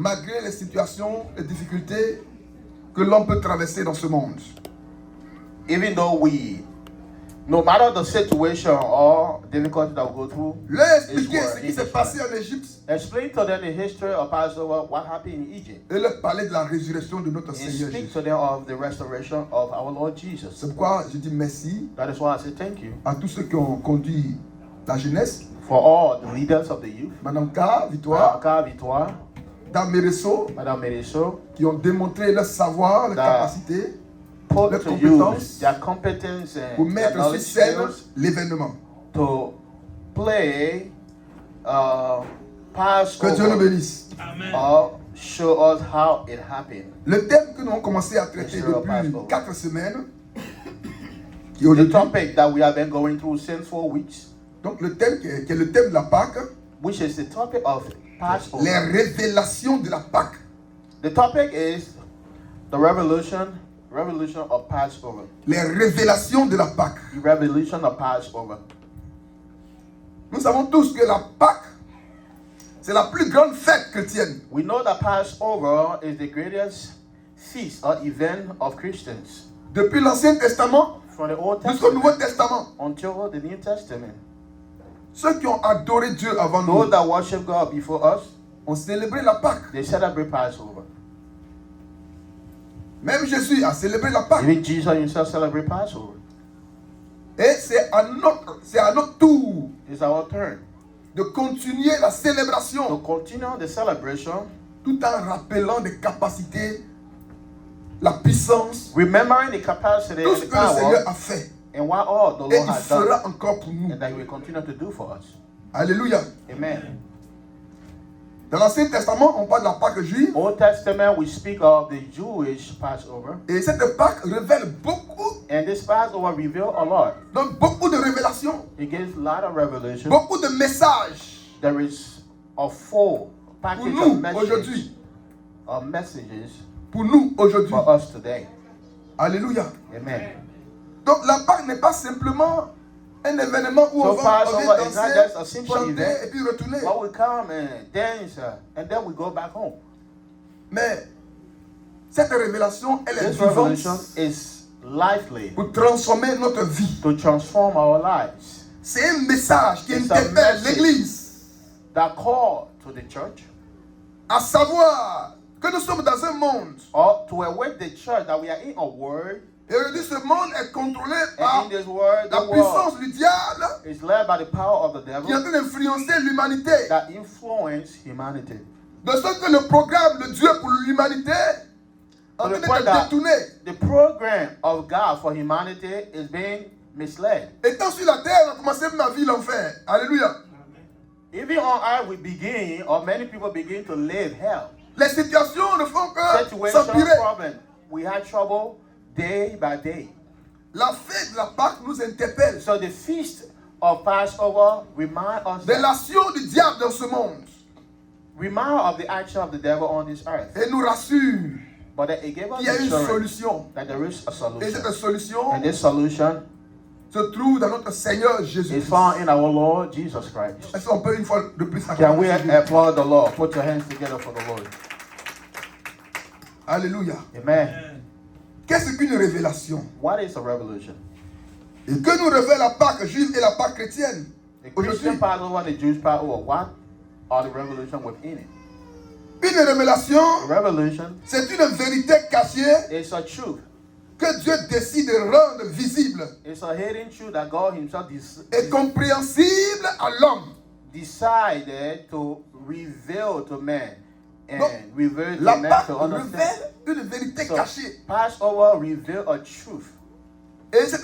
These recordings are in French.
malgré les situations, les difficultés que l'on peut traverser dans ce monde. Even though no matter the situation or difficulty that we go through, Leur expliquer ce qui s'est passé en Égypte explain to them the history of Passover, what happened in Egypt. et leur parler de la résurrection de notre And Seigneur speak Jésus. to them of the restoration of our Lord Jesus. C'est pourquoi je dis merci That is why I say thank you à tous ceux qui ont conduit la jeunesse, for all the leaders of the youth, Madame K, Victoire, Madame Victoire, Dame Meresso, Madame Meresso, qui ont démontré leur savoir, leur capacité put Leurs to compétences use their competence pour and their mettre sur knowledge scène skills l'événement. to play Que Dieu nous Passover bénisse. or show us how it happened. Le thème que nous avons commencé à traiter Monsieur depuis Pascal. 4 semaines, qui est The aujourd'hui, topic that we have been going through since 4 weeks, donc le thème qui est le thème de la Pâque, which is the topic of Passover. les révélations de la Pâque. The topic is the revolution of Passover. Les révélations de la Pâque. The revolution of Passover. Nous savons tous que la Pâque, c'est la plus grande fête chrétienne. We know that Passover is the greatest feast or event of Christians. Depuis l'Ancien Testament From the Old jusqu'au Nouveau Testament Testament. until the New Testament. Ceux qui ont adoré Dieu avant Those nous that worship God before us, ont célébré la Pâque. they celebrate Passover. Même Jésus a célébré la Pâque. Even Jesus himself celebrated Passover. Et c'est à notre tour It's our turn de continuer la to célébration continue the celebration, tout en rappelant des capacités, la puissance, remembering the capacity tout and ce the que le Seigneur power a fait. and what all the Et Lord il has done, fera encore pour nous. and that He will continue to do for us. Alléluia. Amen. Dans l'Ancien Testament, on parle de la Pâque juive. Old Testament, we speak of the Jewish Passover, Et cette Pâque révèle beaucoup, and this Passover reveals a lot. donc beaucoup de révélations, It gives a lot of revelation. beaucoup de messages There is a full pour package nous of aujourd'hui. messages Pour nous aujourd'hui. for us today. Alléluia. Amen. Donc la Pâque n'est pas simplement un événement où So on va Passover is not danser, just a simple chanter event. et puis retourner. But we come and dance, and then we go back home. Mais cette révélation, elle est This revelation vivante is lively pour transformer notre vie. to transform our lives. C'est un message qui It's a interpelle message. l'Église That call to the church, à savoir que nous sommes dans un monde. or to awake the church that we are in a world, Et aujourd'hui, ce monde est contrôlé and par in this world, la the world puissance du diable is led by the power of the qui est en devil train d'influencer l'humanité. that influence humanity. De sorte que le programme de Dieu pour l'humanité est en To train the point d'être that détourné. the program of God for humanity is being misled. Étant sur la terre, on a commencé ma vie l'enfer. Alléluia. Even on earth, we begin, or many people begin to live hell. Les situations ne font que Situation, s'empirer. problem. We had trouble day by day. La fête de la Pâque nous interpelle. So the feast of Passover remind us, De l'action du diable dans ce monde. remind of the action of the devil on this earth. Et nous rassure But that it gave us qu'il y a une assurance solution. that there is a Et solution. cette solution And this solution se trouve dans notre Seigneur Jésus. is found in our Lord Jesus Christ. Est-ce qu'on peut une fois de plus Can we acclamer Jésus? applaud the Lord? Put your hands together for the Lord. Alléluia. Amen. Qu'est-ce qu'une révélation? What is a revolution? Et que nous révèle la Pâque juive et la Pâque chrétienne The aujourd'hui? Christian Passover and the Jewish Passover, what are the revolution within it? Une révélation, A revolution c'est une vérité cachée is a truth. que Dieu décide de rendre visible It's a hidden truth that God Himself et compréhensible à l'homme. decided to reveal to man and Donc, reveal to la man Pâque to understand. révèle une vérité So, cachée. Passover reveal a truth, Et cette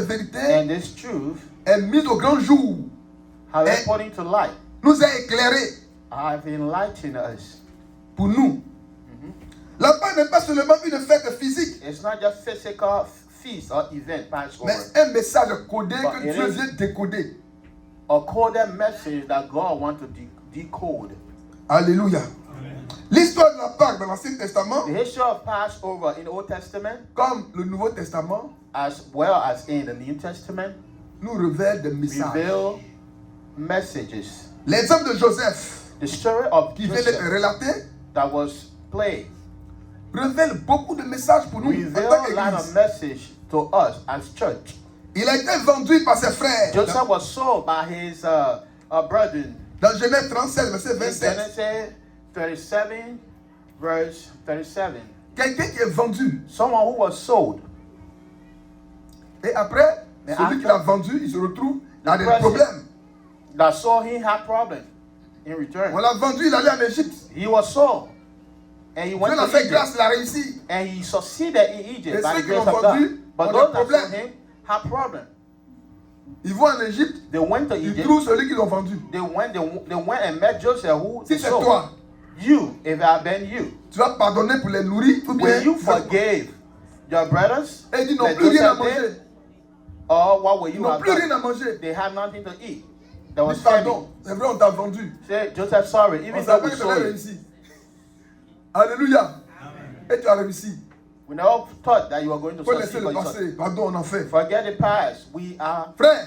vérité and this truth est mise au grand jour, has Eh. been put into light, nous a éclairés have enlightened us. pour nous. La Pâque n'est pas seulement une fête physique, It's not just physical feast or event, Passover, mais un message codé But que it Dieu is- vient décoder. a coded message that God wants to decode. Alléluia. L'histoire de la Pâque dans l'Ancien Testament, The history of Passover in the Old Testament, comme le Nouveau Testament, as well as in the New Testament, nous révèle des messages. reveal messages. L'exemple de Joseph, The story of qui vient d'être Joseph relaté, that was played révèle beaucoup de messages pour nous en reveal tant a lot of qu'Église. message to us as church. Il a été vendu par ses frères. Joseph was sold by his brethren. Dans Genèse 37, verset In 27. Genesis 37, verse 37. Quelqu'un qui est vendu. Someone who was sold. Et après, Mais celui après- qui l'a vendu, il se retrouve dans des Après, problèmes. That saw he had problem in return. On l'a vendu, il allait en Égypte. He was sold. And he Dieu went l'a to fait Egypt. grâce, il a réussi. And he succeeded in Egypt Et by ceux the qui grace l'ont of vendu God. But ont those des that problèmes. sold him had problem. Ils vont en Égypte, They went to ils Egypt. trouvent celui qu'ils ont vendu. They went and met Joseph who Si they c'est sold. toi, You, if it had been you, tu vas pardonner pour les nourrir ou bien. will you forgave your brothers? Et ils n'ont that plus rien à Joseph manger. did? Or what will Ils you n'ont have plus rien done? à manger. They had nothing to eat. There was Dis famine. pardon, c'est vrai, on t'a vendu. Say, Joseph, sorry, On even though savait we que tu sold avais you, réussi. Alléluia. Et tu as réussi. we never thought that you were going to Il faut laisser succeed le for yourself. passé. Pardon, on en fait. Forget the past. We are Frère,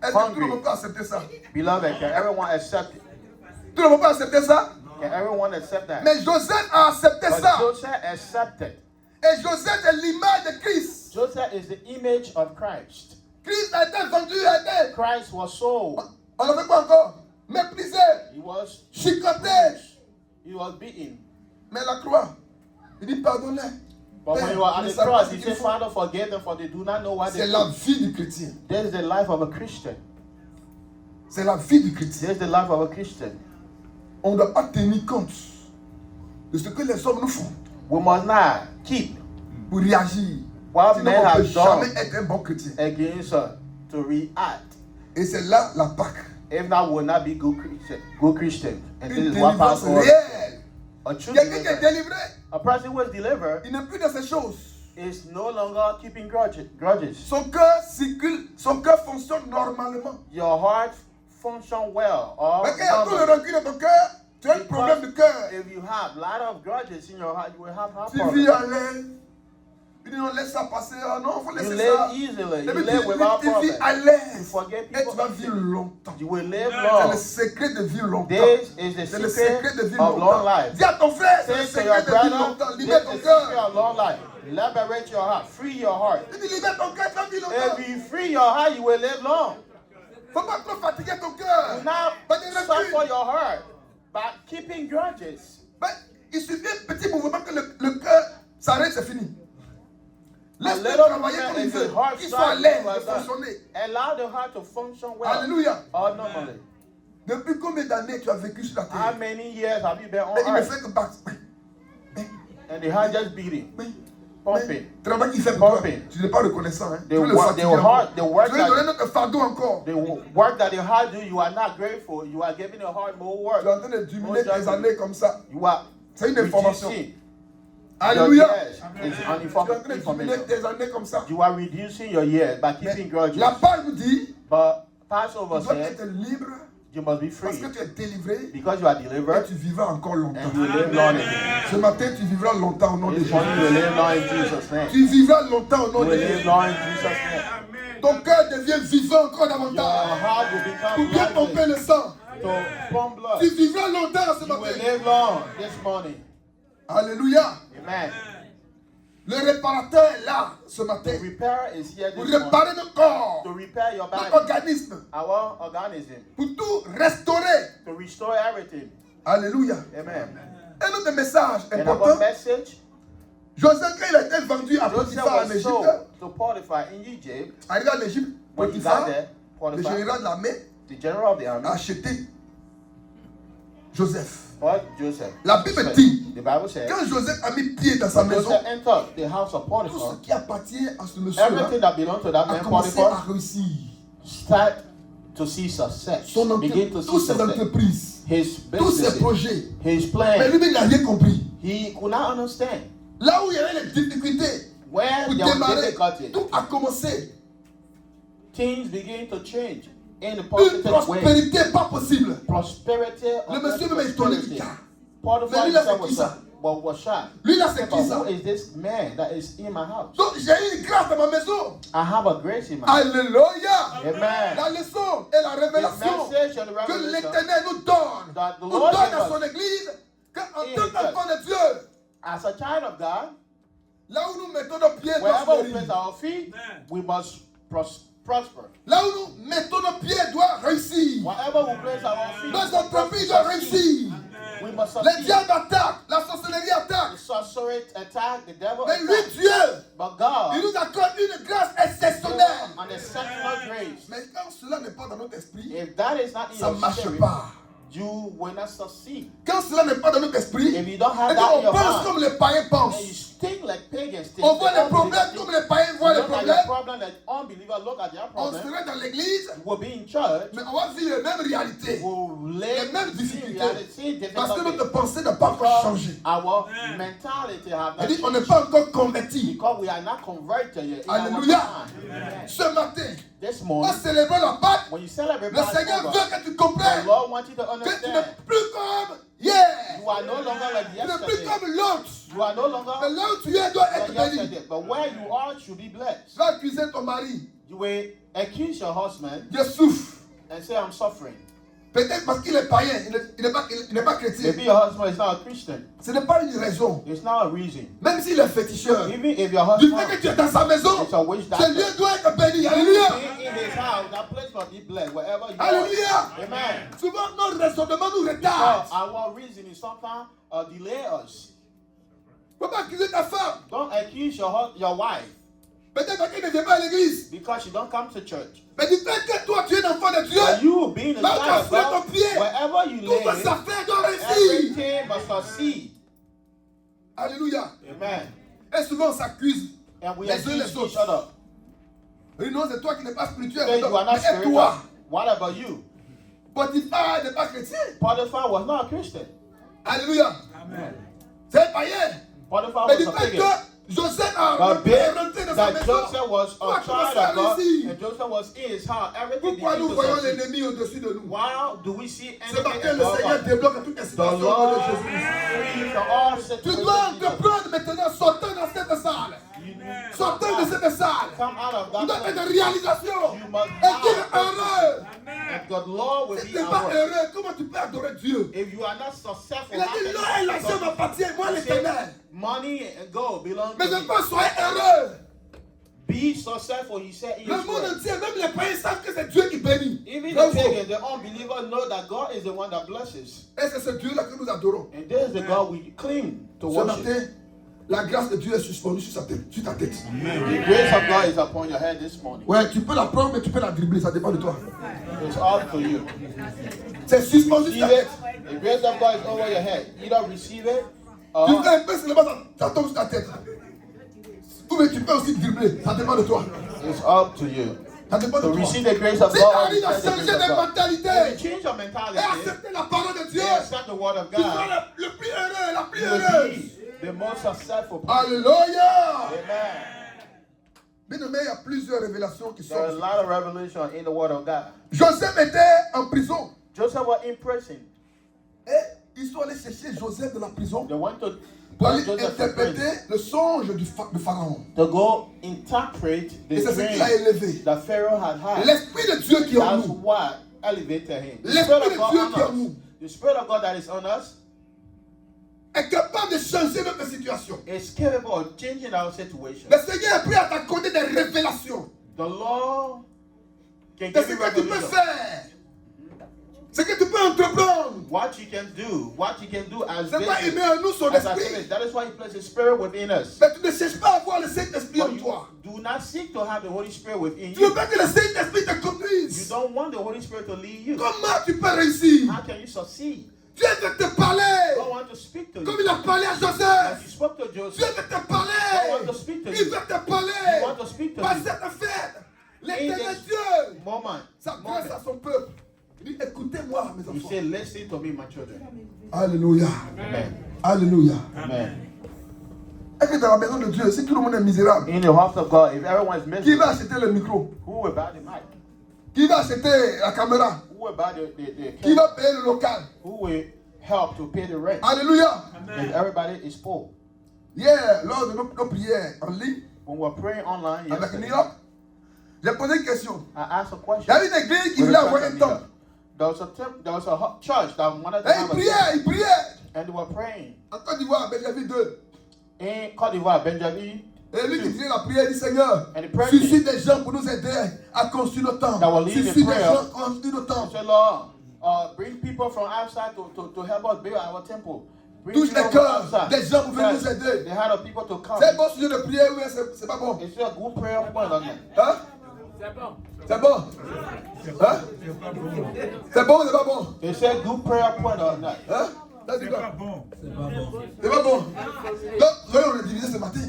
est-ce que tout Hungry. le monde peut accepter ça? beloved. Can everyone accept it? Tout le monde peut accepter ça? Can everyone accept that? Mais Joseph a accepté But ça. Joseph accepted. Et Joseph est l'image de Christ. Joseph is the image of Christ. Christ a été vendu, a été. Christ was sold. On a fait quoi encore? Méprisé, He was chicoté. he was beaten. Mais la croix, il dit pardonnez. But when Père, he was on ils the ne savent pas cross, ce he qu'ils said, font. Father, forgive them, for they do not know what they C'est do. la vie du chrétien. This is the life of a Christian. C'est la vie du chrétien. This is the life of a Christian. On ne doit pas tenir compte de ce que les hommes nous font We must not keep pour réagir. what Sinon, men on ne peut have jamais done être un bon chrétien. against us to react. Et c'est là la Pâque. If not, we will not be good Christian. Good Christian. And this Une is what délivrance Pastor réelle. a true Quelqu'un qui est deliverance. délivré, A person who is delivered il n'est plus dans ces choses. is no longer keeping grudges. Son cœur circule, son cœur fonctionne normalement. Your heart function well. Or Mais quand il y a trop de normally. rancune dans ton cœur, tu as un problème de cœur. If you have a lot of grudges in your heart, you will have heart Tu vis problems. à l'aise. Tu dis non, laisse ça passer. Ah non, il faut You laisser live ça. easily. Et You puis live without tu vis problems. à You l'aise. forget Et tu vas people. vivre longtemps. You will live C'est long. le secret de vivre longtemps. This is the C'est le secret secret de vivre of long longtemps. life. Dis à ton frère, c'est le Say to your secret de vivre brother, longtemps. this Libère is ton the secret cœur. of long life. Liberate your heart. Free your heart. Il dit libère ton cœur, tu vas vivre longtemps. If you free your heart, you will live long. Faut pas trop fatiguer ton cœur. Do not Pas de suffer rancune. your heart by keeping grudges. Ben, il suffit un petit mouvement que le cœur s'arrête, c'est fini. A Laisse-le little travailler movement comme il in the veut. heart Qu'il soit à starts l'aise like de that. fonctionner. Allow the heart to function well. Alléluia. Or normally. Depuis combien d'années tu as vécu sur la How terre? many years have you been on Et il ne earth? fait que battre. And the heart just beating, pumping. Travail qu'il fait pour toi. Pumping. Tu n'es pas reconnaissant. Hein. They Tu veux le work- fatiguer they encore. work- they work Tu veux lui donner like- notre fardeau encore. The work that the heart do, you are not grateful. You are giving the heart more Tu es work. en train de diminuer tes années comme ça. You are C'est une information. reducing Alléluia. your years. It's Tu es en train de diminuer information. tes années comme ça. You are reducing your years by keeping grudges. La parole nous dit, But Passover tu dois said être libre you must be parce free que tu es délivré because you are et delivered tu vivras encore longtemps. and you live long again. Ce matin, tu vivras longtemps au nom de This morning you Jésus. will live long in Jesus' name. Tu vivras longtemps au nom You de will live Jésus. long in Jesus' name. Ton cœur devient vivant encore Your davantage. heart will Pour become bien pomper lively le sang. to pump blood. Tu vivras longtemps ce You will matin. live long this morning. Alléluia. Amen. Le réparateur est là ce matin. The repairer is here Pour this morning réparer notre corps, to repair your notre body, organisme. our organism, Pour tout restaurer. to restore everything. Alléluia. Amen. Un autre message And our important. message, Joseph, quand il a été vendu à Joseph Potiphar en was Égypte, sold to Potiphar in Egypt. arrivé en Égypte, When he Potiphar, got there, le Potiphar, général de l'armée, the general of the army, a acheté Joseph. bought Joseph. La Bible dit, The Bible says, quand Joseph a mis pied dans sa maison, Joseph entered the house of tout Potiphar. ce qui appartient à ce monsieur-là Everything that belonged to that a man commencé à Potiphar réussir. start to see success. Son Begin to see toutes ses success. entreprises, His tous ses businesses, projets. his Mais plans. lui-même, il n'a rien compris. He could not understand Là où il y avait les difficultés where pour there was démarrer, difficulty. tout a commencé. Things begin to change in a Une positive way. prospérité pas possible. Prosperity. Le of monsieur même est étonné. prosperity. car Potiphar Mais lui, là, himself c'est qui ça? was shocked. Lui là, c'est But qui ça? who is this man that is in my house? Donc j'ai eu une grâce dans ma maison. I have a grace in my house. Alléluia. Amen. La leçon et la The révélation message and the que revelation l'Éternel nous donne, that the nous Lord donne gave à us. son église, qu'en En in tant His church. qu'enfant de Dieu, As a child of God, là où nous mettons nos pieds, doit wherever we fleurir. place our feet, we must prosper. Là où nous mettons nos pieds doit réussir. Wherever we place our feet, Nos entreprises doivent réussir. we must Les succeed. diables attaquent, la sorcellerie attaque. The sorcerer attack, the devil Mais lui, attack. Dieu, But God, il nous accorde une grâce gives exceptionnelle. an exceptional grace. Mais quand cela n'est pas dans notre esprit, If that is not in ça ne your marche spirit, pas. you will not succeed. Quand cela n'est pas dans notre esprit, If you don't have et that in on your pense mind, comme les païens then you pensent. think like pagans think. On voit The les problèmes unbelievers comme think. les païens voient les Look at problèmes. your problem, like unbelievers look at their On problem. serait dans l'église, We'll be in church. mais on va vivre les mêmes réalités. We'll Les live mêmes in difficultés. reality, Parce que difficulty. notre pensée n'a pas encore changé. Our mentality have not C'est-à-dire qu'on n'est changed. pas encore converti. Because we are not converted yet. in our Alléluia. mind. Amen. Ce matin, This en morning, célébrant la Pâque, when you celebrate le Seigneur Passover, veut que tu the comprennes Lord wants you to que tu understand n'es plus comme hier. you are no longer like Tu n'es plus yesterday. comme l'autre. You are no longer Mais là où tu es doit like être béni. yesterday. But where you are should be blessed. Tu vas accuser ton mari. You will accuse your husband Je souffre. and say, I'm suffering. Peut-être parce qu'il est païen, il n'est pas chrétien. Maybe your husband is not a Christian. Ce n'est pas une raison. It's not a reason. Même s'il est féticheur. Even if your Du fait husband que tu es dans sa maison, is a witch ce doctor, lieu doit être béni. Alléluia. being in his house, that place must be blessed wherever you are. Alléluia. Amen. Souvent, nos raisonnements nous So retardent. our reason is sometimes delay us. Tu ne peux pas accuser ta femme. Don't accuse your wife Peut-être parce qu'elle ne vient pas à l'église. because she don't come to church. Mais du fait que toi, tu es un enfant de Dieu, But you being a là où tu as child of fait ton God, pied, wherever you toutes lay, tes affaires doivent réussir. everything must succeed. Alléluia. Amen. Et souvent, on s'accuse. And we Les uns accuse les each autres. other. Oui, non, c'est toi qui n'es pas spirituel. Say you are not Mais et spiritual. toi, What about you? Potiphar n'est pas chrétien. Potiphar was not a Christian. Alléluia. Amen. C'est païen. Potiphar Mais was du a fait pagan. que Joseph a But being rentré dans sa that maison, Joseph was toi, a tu commences child à of God réussir. and Joseph was in his heart, everything Pourquoi nous began to voyons succeed. l'ennemi au-dessus de nous? Wow, do we see Ce anything matin, le above Seigneur us? débloque toutes les The situations au nom Lord de Jésus. free from all Tu situations. dois entreprendre maintenant, sortant dans cette salle. You need to Sortant de cette salle. come out of Tu that dois faire place. des réalisations. You must Et tu es heureux. and the Lord will Si tu be n'es pas our heureux, comment tu peux adorer Dieu? If you are not successful, Il a dit, l'or et l'argent m'appartiennent, moi l'éternel. money and gold belong Mais to je me. pense, soyez heureux. Be successful, he said in Le his monde word. entier, même les païens savent que c'est Dieu qui bénit. Even Vrai the ou faux? pagan, the unbeliever know that God is the one that blesses. Et c'est ce Dieu-là que nous adorons. And this is the God we claim to Ce worship. matin, la grâce de Dieu est suspendue sur ta tête. The grace of God is upon your head this morning. Ouais, tu peux la prendre, mais tu peux la dribbler, ça dépend de toi. It's all for you. C'est suspendu sur Receive ta it. tête. The grace of God is over your head. Either receive it Tu or fais un peu seulement, ça tombe sur ta tête. Ou mais tu peux aussi dribbler, ça dépend de toi. it's up to you. Ça dépend de To toi. receive the grace of Si tu God. arrives à receive the changer grace de of God. If mentalité you change your et mentality accepter la parole de Dieu, and accept the word of tu seras God, le plus heureux, la plus you will heureuse. be the most successful person. Alléluia. Amen. Bien aimé, il y a plusieurs révélations qui There are a sont. lot of revelation in the word of God. Joseph était en prison. Joseph was in prison. Et ils sont allés chercher Joseph de la prison They went to pour aller Joseph in prison interpréter le songe de Pharaon. to go interpret Et the c'est ce qui l'a dream élevé. that Pharaoh had had. L'Esprit de Dieu qui est en That's nous. what elevated him. The L'Esprit Spirit de of God Dieu on qui est en us, nous the Spirit of God that is on us est capable de changer notre situation. is capable of changing our situation. Le Seigneur est prêt à t'accorder des révélations The Lord can de give ce you que tu peux revelation. faire. Ce que tu peux entreprendre. What you can do as C'est pas aimer business, en nous son as esprit. activities. That is why He placed His Spirit within us. Mais tu ne cherches pas à avoir le Saint-Esprit But en toi. you do not seek to have the Holy Spirit within Tu veux you. pas que le Saint-Esprit te You conduise. don't want the Holy Spirit to lead you. Comment tu peux réussir? How can you succeed? Dieu veut te parler. God wants to speak to Comme you. il a parlé à As Joseph. He spoke to Dieu Joseph, veut te God parler. wants to speak to Il you. veut te He parler. wants to speak to Par you. cette fête, In l'éternel this Dieu moment, s'adresse à son peuple. Il dit, écoutez-moi, mes you enfants. say, listen to me, my children. Alléluia. Amen. Alléluia. Amen. Est-ce que dans la maison de Dieu, si tout le monde est misérable, In the house of God, if everyone is qui va miserable, acheter le micro? who will buy the mic? Qui va acheter la caméra? Who will buy the Qui camera? va payer le local? Who will help to pay the rent? Alléluia. If everybody is poor. Hier, lors de nos prières en ligne When we were praying online avec New yesterday, York, j'ai posé une question. I asked a Il question. y avait une église qui with voulait a avoir church un in temple. New York. There was a church that wanted to Et have a temple. il priait. And they were praying. En Côte d'Ivoire, Benjamin 2. In Côte d'Ivoire, Benjamin. Et lui qui faisait la prière dit Seigneur, And he prayed. suscite des gens pour nous aider à construire notre That temple. will lead the Suscite des prayer. gens pour construire notre temple. Say, Lord, bring people from outside to help us build our temple. Bring Touche people les from cœurs outside. des gens pour venir Yes, nous aider. they had a people to come. C'est un bon sujet de prière ou bien c'est pas bon? It's a good prayer point on it. Hein? C'est bon? Hein? C'est bon ou c'est pas bon? It's a good prayer point on that. Hein? Ça dit C'est quoi? pas bon. C'est pas bon. Donc, on est divisé ce matin.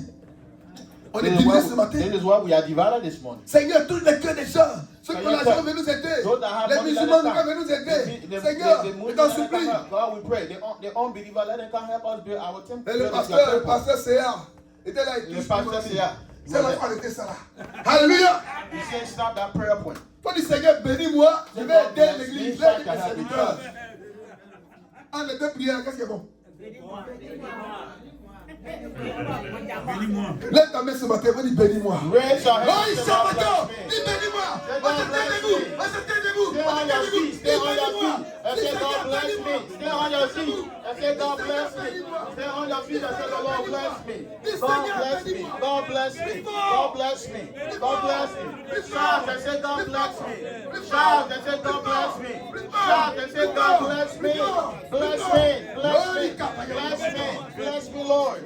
On est divisé ce matin. This is why we are divided this morning. Seigneur, touche les cœurs des gens. Ceux qui ont l'argent veulent nous aider. Les musulmans veulent nous aider. Seigneur, je t'en supplie. God, we pray. The unbeliever, let them come help us build our temple. Et le pasteur C.A. était là. Il Le touche pasteur tout le C.A. monde. C'est la fois était ça là. Alléluia. He said, stop that prayer point. Toi, dis Seigneur, bénis-moi. Je vais aider l'église. Je vais aider les serviteurs. En les deux prières, qu'est-ce qui est bon? Bénis-moi. Lève ta main ce matin, va dire bénis-moi. Raise your Oh, hands. il Say, chante God encore. bless me. Dis bénis-moi. Say, Va God se bless debout. me. Va se debout. Stay Va on se your debout. feet. Stay Dis on your bénis-moi. feet. And Dis say, God Seigneur, bless bénis-moi. me. Stay on your feet. And say, God bless me. Stay on your feet and say, the Lord bless me. God bless me. God bless me. God bless me. God bless me. Shout and say, God bless me. Shout and say, God bless me. Shout and say, God bless me. Bless me. Bless me. Bless me. Bless me, Lord.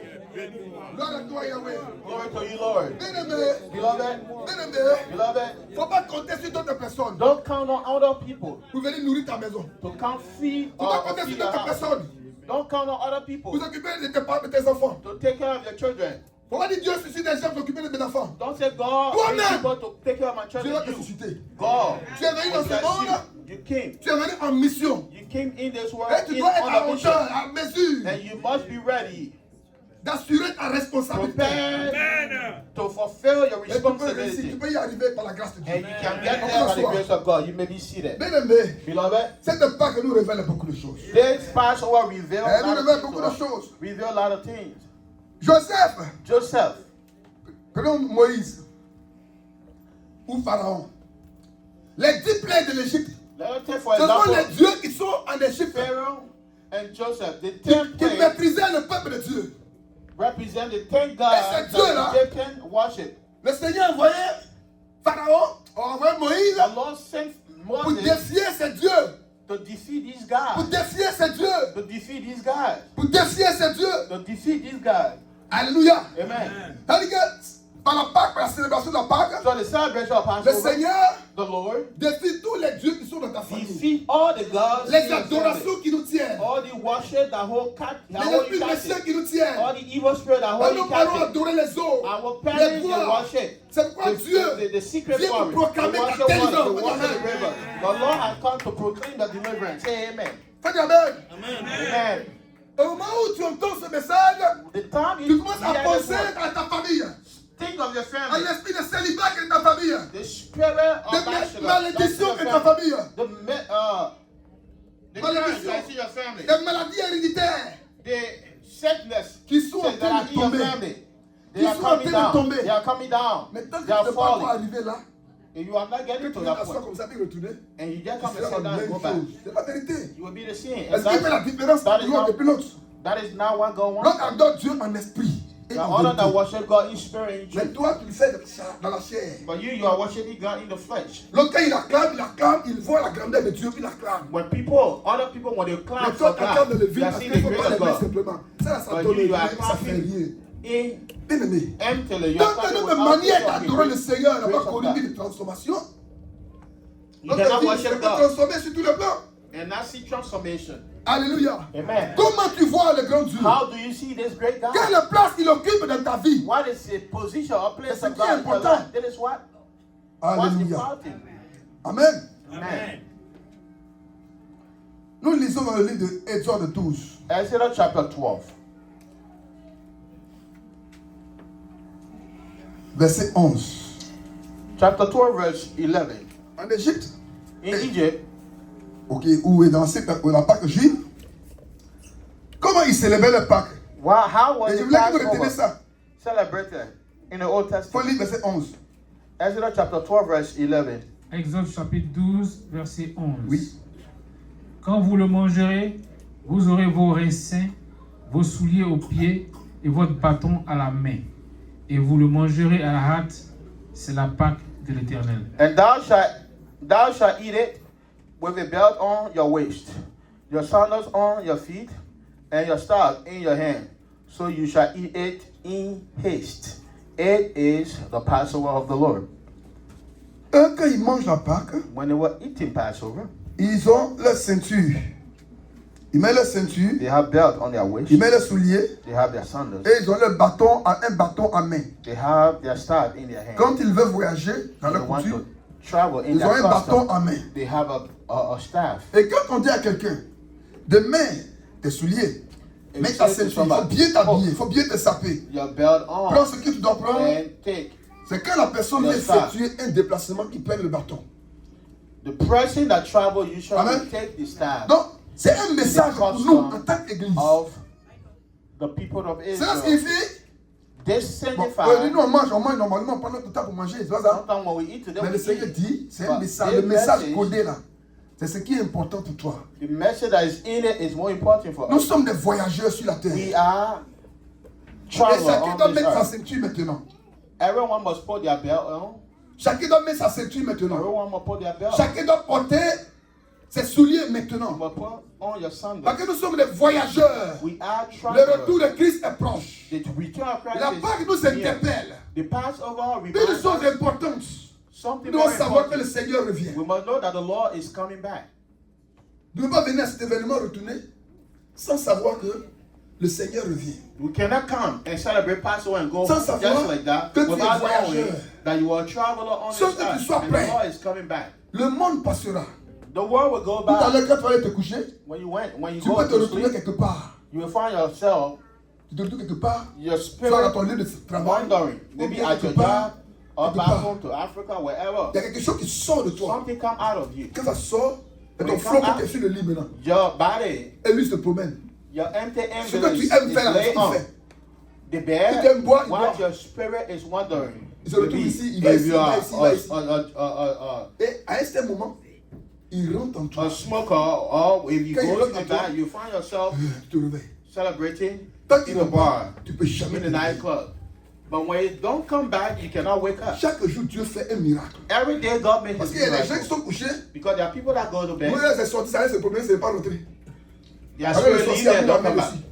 Gloire à toi, Yahweh. Glory to you, Lord. Bien-aimé. Beloved, Bien-aimé. beloved, Faut pas compter sur d'autres personnes don't count on other people pour venir nourrir ta maison. to come feed Faut pas or compter feed sur your d'autres house. personnes Don't count on other pour people s'occuper de tes parents, de tes enfants. to take care of your children. Faut pas dire Dieu suscite des gens pour s'occuper de mes enfants. Don't say God Toi-même. needs people to take care of my Dieu va te children. You, susciter. God, Tu es venu dans ce monde, you came. tu es venu en mission. You came in this world Et tu in, dois être à on a mission, hauteur, à mesure and you must be ready, d'assurer ta responsabilité. prepared Amen. to fulfill your Et tu peux réussir, tu responsibility. peux y arriver par la grâce de And Dieu. you can get there by the grace of God. You may be seated. Bien-aimé, Beloved, cette Pâque nous révèle beaucoup de choses. this Passover reveals Elle nous a lot révèle of beaucoup things de to us. choses. Reveal a lot of things. Joseph, Joseph, prenons Moïse ou Pharaon. Les 10 plaies de l'Égypte, let us take for ce sont les example dieux qui sont en Égypte, Pharaoh and Joseph. The qui 10 plagues maîtrisaient le peuple de Dieu. represent the 10 gods Et ces dieux-là, that the Egyptians worship. Le Seigneur envoyait Pharaon, envoyé Moïse The Lord sent pour Moses défier ces dieux, to defeat these pour gods. défier ces dieux, To defeat these gods. pour défier ces dieux. To defeat these gods. Alléluia. Amen. C'est-à-dire que par la Pâque, par la célébration de la Pâque, So the celebration of le Passover, Seigneur the Lord défie tous les dieux qui sont dans ta famille. defeat all the gods, Les in your family. adorations qui nous tiennent, all the worship that hold les esprits méchants captive, qui nous tiennent. all the evil spirit that Quand hold nous you parlons captive. adorer les eaux, Our les parents, they bois, worship. c'est pourquoi Dieu The secret vient forest, pour the proclamer worship ta water, délivrance. the water, the river. The Lord has come to proclaim the deliverance. Say amen. Faites Amen. Amen. Au moment où tu entends ce message, The time tu you commences à hear this penser word, à ta famille, think of your à family. l'esprit de célibat qui est dans ta famille, The spirit of de bachelor, malédiction that's qui est in dans your ta famille, the Malédiction. curse that's in your family. des maladies héréditaires The sickness qui sont en that train are de in your tomber. family. Qui They are sont en coming train de down. tomber. They are coming down. Mais tant que They tu are ne peux pas encore falling. arriver là, And you are not que getting tu to viens that t'asseoir point. comme ça et retourner, And you just tu come and feras sit la down and même go back. chose. C'est la vérité. You will be the same. Est-ce qu'il fait la différence that is entre l'un not- et puis l'autre? That is not what God L'autre wants. adore Dieu en esprit et The en other that vérité. worship God in spirit and in Mais truth. toi, tu le fais dans la chair. But you are worshiping God in the flesh. L'autre, quand il acclame, il voit la grandeur de Dieu, puis il acclame. When people, other people, when they clap Mais toi, for tu acclames God, dans le they vide are parce seeing qu'il the ne faut grace pas of l'aimer God. simplement. Ça But donne you are rien, ça fait rien. In Bien aimé. empty, you are Donc, clapping notre without manière the d'adorer le Seigneur n'a grace pas of connu God. de transformation. You Notre cannot vie s'est worship pas God transformée sur tous les plans. and not see transformation. Alléluia. Amen. Comment tu vois le grand Dieu? How do you see this great God? Quelle place il occupe dans ta vie? What is the position or place C'est of qui est God in your important. life? That is what's Alléluia. important. Amen. Amen. Nous lisons dans le livre de Exode 12. Exodus chapter 12. Verset 11. Chapter 12, verse 11. En Égypte, In Egypt, ok, où est dans la Pâque juive, comment ils célébraient le Pâque? how was Et je the voulais que vous reteniez Passover ça. celebrated in the Old Il faut Testament? lire verset 11. Exodus chapter 12, verse 11. Exode chapitre 12, verset 11. Oui. Quand vous le mangerez, Vous aurez vos rainsins, vos souliers aux pieds et votre bâton à la main. Et vous le mangerez à la hâte. C'est la Pâque de l'Éternel. And thou shalt eat it with a belt on your waist, your sandals on your feet, and your staff in your hand. So you shall eat it in haste. It is the Passover of the Lord. Eux, quand ils mangent la Pâque, When they were eating Passover, ils ont leur ceinture. Ils mettent leur ceinture, they have belt on their waist, ils mettent leurs souliers they have their sandals, et ils ont leur bâton, un bâton à main. they have their staff in their hand. Quand ils veulent voyager dans They leur want coutume, to travel in ils ont their un bâton custom. à main. They have a staff. Et quand on dit à quelqu'un de mettre tes souliers, Et mets ta c'est ceinture, il faut bien t'habiller, il faut bien te saper. Your belt on Prends ce que tu dois prendre. and take. C'est quand la personne Le veut staff. effectuer un déplacement qui prenne le bâton. The person that travel usually Amen. take the staff Donc, c'est un message pour nous en tant qu'église. of the people of Cela Israel. signifie, This bon, signifies nous on mange normalement pendant tout le temps pour manger, c'est pas ça? sometimes when we eat today, Mais we le Seigneur eat. dit, c'est But un message, this le message message- codé là. C'est ce qui est important pour toi. The message that is in it is more important for Nous us. sommes des voyageurs sur la terre. We Et are chacun travelers doit on this mettre sa earth. ceinture maintenant. Everyone must put their belt on. Chacun doit mettre sa ceinture maintenant. Everyone must put their belt. Chacun doit porter ses souliers You maintenant. must put on your Parce sandals. que nous sommes des voyageurs. We are Le retour travelers. de Christ est proche. The return of La Christ Pâque nous is near. interpelle. The Passover Une reminds chose us importante. something Nous devons very savoir que le important. Seigneur revient. We must know that the Lord is coming back. Nous ne pouvons pas venir à cet événement retourner sans savoir que le Seigneur revient. We cannot come and celebrate Passover and go Sans just savoir like that que tu es without knowing voyageur. that you are a traveler on Sans this que tu earth sois and prêt. the Lord is coming back. Le monde passera. The world will go Tout à back. l'heure, quand tu vas aller te coucher, When you tu go peux te to retrouver sleep, quelque part. you will find yourself, Tu te retrouves quelque part, your soit dans spirit ton lieu de travail, wandering, ou maybe bien at quelque your part, job or quelque back part. home to Africa, wherever. Il y a quelque chose qui sort de toi. Something come out of you. Quand ça sort, c'est ton When it flot come qui est sur le lit maintenant. Your body, Et lui se promène. your empty Ce que envelope tu is aimes faire là, laid il on. fait. The Tu aimes bed, boire, il while boit. your spirit is wandering. Il se retrouve Maybe ici, il va if ici, you il va are ici, il va ici. a Et à un certain moment, il rentre en toi. smoker, or if you Quand il go rentre to en the toi, bar, you find yourself tu te réveilles. celebrating Tant qu'il in the ne bar, tu peux jamais in te the réveiller. nightclub. But when you don't come back, you cannot wake up. Chaque jour, Dieu fait un miracle. Every day God makes Parce his qu'il y a des gens qui miracle. sont couchés. Because there are people that go to bed, Moi, c'est sorti, ça c'est problème, c'est pas rentré. their Alors, le spirit leaves sorcier a and mis don't la main come back. dessus.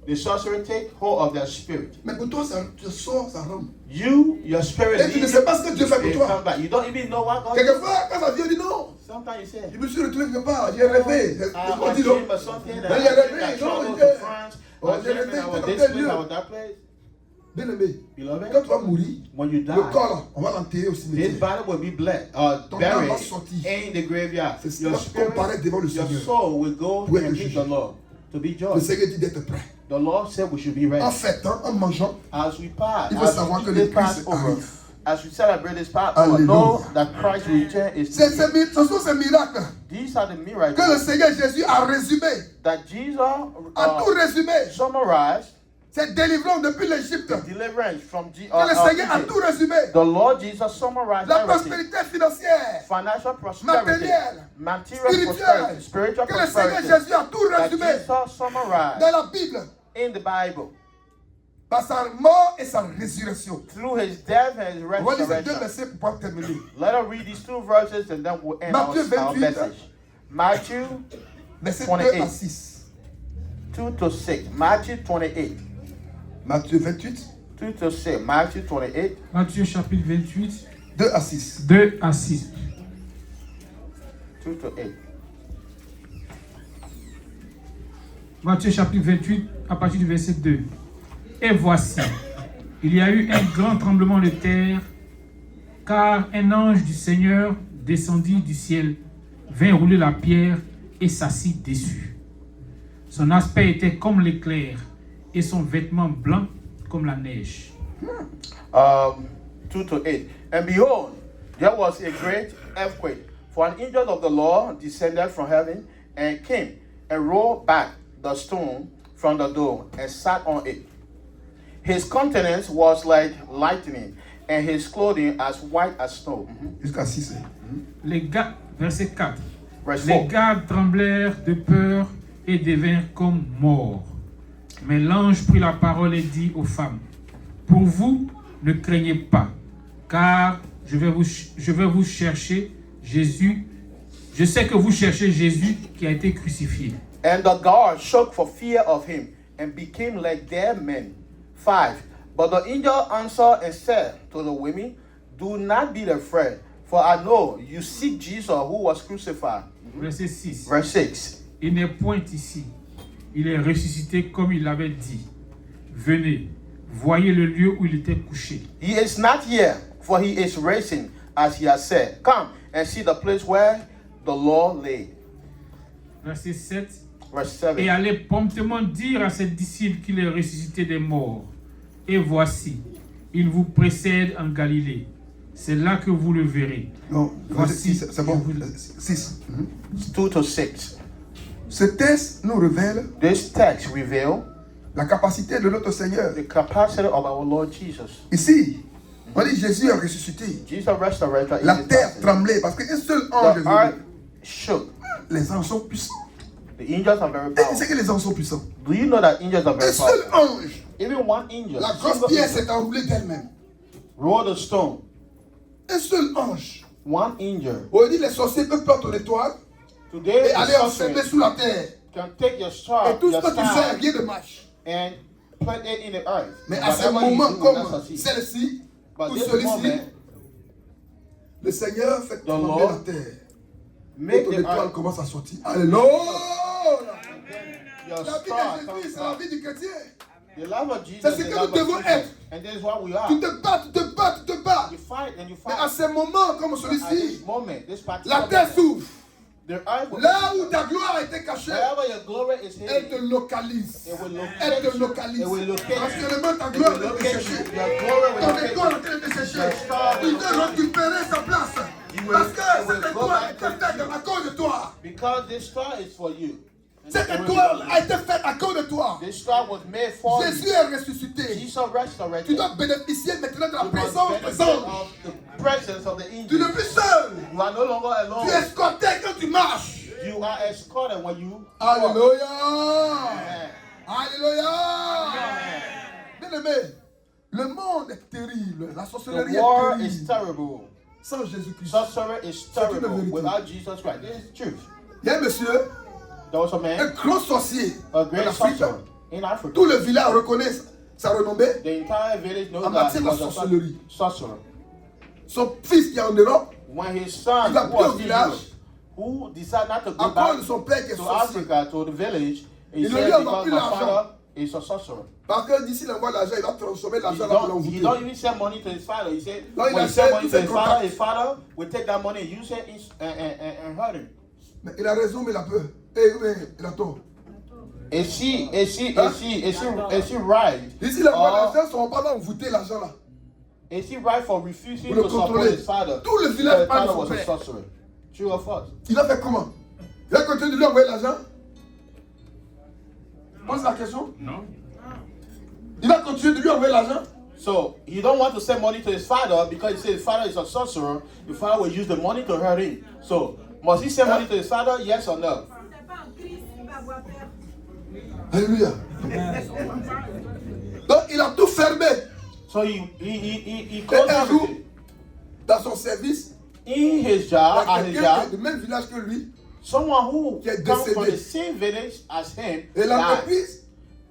The sorcerer take hold of their spirit. Mais pour toi, ça sort, ça rentre. Your spirit Et tu ne leaves sais pas ce que Dieu fait and pour you toi. come back. You don't even know what God did. Quelquefois, quand ça vient, on dit non. Sometimes you say, Je me suis retrouvé quelque part, j'ai rêvé. C'est ce qu'on I dit non. dream of something that Mais il y a I rêvé, think I non, traveled il to dit. France. Oh, I was j'ai dreaming rêvé, I was dans this tel place, lieu. I was that place. Bien aimé, Beloved, quand tu vas mourir, when you le die, corps là, on va l'enterrer au this cimetière. body will be Ton âme buried va sortir. in the graveyard. C'est Your cela qu'on paraît spirit, devant le your Seigneur. soul will go Pour être and meet jugé. the Lord to be Le judged. Seigneur dit d'être prêt. The Lord said we should be ready. En fait, hein, en mangeant, As we pass, il faut as savoir we que eat le this Christ Passover, arrive. as we celebrate this Passover, Alléluia. know that Christ's return is Ce near. sont ces miracles These are the que le miracles Seigneur Jésus a résumé, that Jesus a tout résumé. summarized. C'est délivrance depuis l'Égypte. Deliverance from Que le Seigneur a Egypt. tout résumé. The Lord Jesus summarized La everything. prospérité financière, Financial prosperity, matérielle, material spirituelle. prosperity, spiritual Que le Seigneur prosperity Jésus a tout that résumé Jesus summarized dans la Bible in the Bible par sa mort et sa résurrection. through his death and his On va lire ces deux resurrection. versets pour pouvoir terminer. Let us read these two verses and then we'll end our Matthieu 28. message. Matthew Versets 28. 2 à 6. 2 to 6. Matthew 28. Matthieu 28, 2 to 6. Matthew 28. Matthieu chapitre 28, 2 à 6. 2 à 6. 2 to 8. Matthieu chapitre 28, à partir du verset 2. Et voici, il y a eu un grand tremblement de terre, car un ange du Seigneur descendit du ciel, vint rouler la pierre et s'assit dessus. Son aspect était comme l'éclair, et son vêtement blanc comme la neige. 2 to 8. And behold, there was a great earthquake, for an angel of the Lord descended from heaven and came and rolled back the stone from the door and sat on it. His countenance was like lightning, and his clothing as white as snow. Jusqu'à 6. Les gars, verset 4. Verse Les 4. gardes tremblèrent de peur et devinrent comme morts. Mais l'ange prit la parole et dit aux femmes, pour vous, ne craignez pas, car je vais vous chercher Jésus. Je sais que vous cherchez Jésus qui a été crucifié. And the guard shook for fear of him and became like dead men. 5. But the angel answered and said to the women, do not be afraid, for I know you seek Jesus who was crucified. Verset 6. Verse 6. Il n'est point ici. Il est ressuscité comme il l'avait dit. Venez, voyez le lieu où il était couché. He is not here, for he is risen, as he has said. Come and see the place where the Lord lay. Verset 7. Verse 7. Et allez promptement dire à ses disciples qu'il est ressuscité des morts. Et voici, il vous précède en Galilée. C'est là que vous le verrez. Non, Voici, c'est bon. 6. 2 to 6. Ce texte nous révèle This text reveals la capacité de notre Seigneur. the capacity of our Lord Jesus. Ici, on dit Jésus est ressuscité. Jesus resurrected. La terre tremblait parce qu'un seul ange est The earth venu. shook. Les anges sont puissants. The angels are very Et tu sais powerful. que les anges sont puissants. Do you know that angels are Un very seul powerful? ange. Even one angel, La grosse single pierre angel, s'est enroulée d'elle-même. rolled a stone. Un seul ange. One angel. On dit les sorciers peuvent prendre ton étoile Today, et aller the enfermer sorcerer sous la terre. can take your star, Et tout ce your que tu fais, star, rien ne marche. and put it in the earth. Mais à ce Whatever you moment do will not comme succeed. celle-ci, But ou this celui-ci, moment, le Seigneur fait trembler Lord la terre. Et make ton the étoile earth. commence à sortir. Alléluia! Your La vie star de Jésus, comes c'est la out. vie du chrétien. The love of Jesus C'est is ce the que love nous devons of Jesus. être. And this is what we are. Tu te bats, tu te bats, tu te bats. You fight and you Mais à fight. ces moments comme At celui-ci, this moment, this la particular terre moment, s'ouvre. the earth will Là où ta gloire a été cachée, wherever your glory is elle te hidden, localise. it will Elle locate te you. localise. It will locate Parce you. que le ta It gloire will est locate chercher. you. Your glory will Ton locate étoile you. est en train de chercher. Your star will Il veut locate you. récupérer sa place. will- Parce que it will cette go étoile a back été to faite you. à cause de toi. Because this star is for you. And Cette it will étoile be- a été faite à cause de toi. This star was made for Jésus you. est ressuscité. Jesus Tu resurrected. dois bénéficier maintenant de la You must présence des benefit anges. of the presence of the Tu n'es angels. plus seul. You are no longer Tu alone. es escorté quand tu marches. You are escorted when you walk. Alléluia. Amen. Alléluia. Amen. Bien-aimé, le monde est terrible. La sorcellerie The est war is terrible. terrible. Sans Jésus-Christ. Sorcery is une terrible vérité. without Jesus Christ. This is truth. Il y a un monsieur, There was a un man, grand sorcier a en great Afrique. sorcerer in Africa. Tout le village reconnaît sa renommée. The entire village knows En that matière he de was a sorcellerie. sorcerer. Son fils qui est en Europe, When his son, il va who plus au was in village Europe, who decided not to go à cause de back son père qui est to sorcier. Africa, to the village, he Il ne said lui envoie because plus my l'argent. father is a sorcerer. Parce que d'ici il envoie l'argent, il va transformer He l'argent là pour don't l'envoûter. even send money to his father. He said, No, he when he does send say money to to the his father will take that money and use it and hurt him. Mais il a raison, mais il a peur. Mais il a tort. Is she right? Ici, il envoie Or l'argent, son papa va envoûter l'argent là. is he right for refusing Pour le to support contrôler. his father? Tout le Because village the parle de father son was a père. sorcerer. True or false? Il a fait comment? Il a continué de lui envoyer l'argent? Pose la question. Non. Il va continuer de lui envoyer l'argent? So he don't want to send money to his father because he said his father is a sorcerer. The father will use the money to hurt him. So must he send money to his father? Yes or no? Alléluia. Donc il a tout fermé. So he Et closed un jour, everything. dans son service, In his il y job, a at his quelqu'un qui est job, du même village que lui. someone who qui est comes from décédé. the same village as him Et died. l'entreprise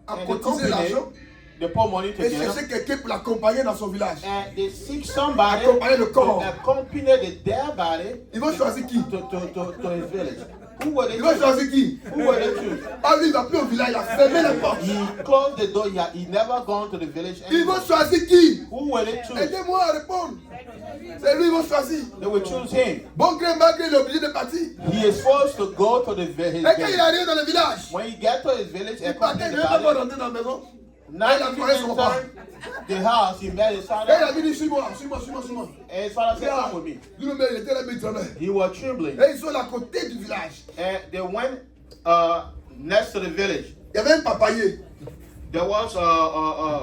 a And the cotisé company, l'argent they pour money et together. cherché quelqu'un pour l'accompagner dans son village. And they seek somebody Accompagner le corps. to accompany the dead body Ils vont choisir qui? to his village. Who were they Ils vont choose? choisir qui? Who were they choose? Ah, lui, il va plus au village, il a fermé les portes. He closed the door. He never gone to the village Ils anymore. vont choisir qui? Who will they choose? Aidez-moi à répondre. C'est lui, ils vont choisir. They will choose him. Bon gré, malgré, il est obligé de partir. He is forced to go to his Et quand il village. arrive dans le village, When he get to his village, il partait, il accompany ne the veut pas body. rentrer dans la maison. Now Il a he trouvé son papa. entered the house. He met his Et il father. a dit, suis-moi, suis-moi, suis-moi, suis-moi. And his father said, Regarde, "Come with me." lui-même, il était là, mais il tremblait. He was trembling. Et ils sont à côté du village. And they went next to the village. Il y avait un papayer. There was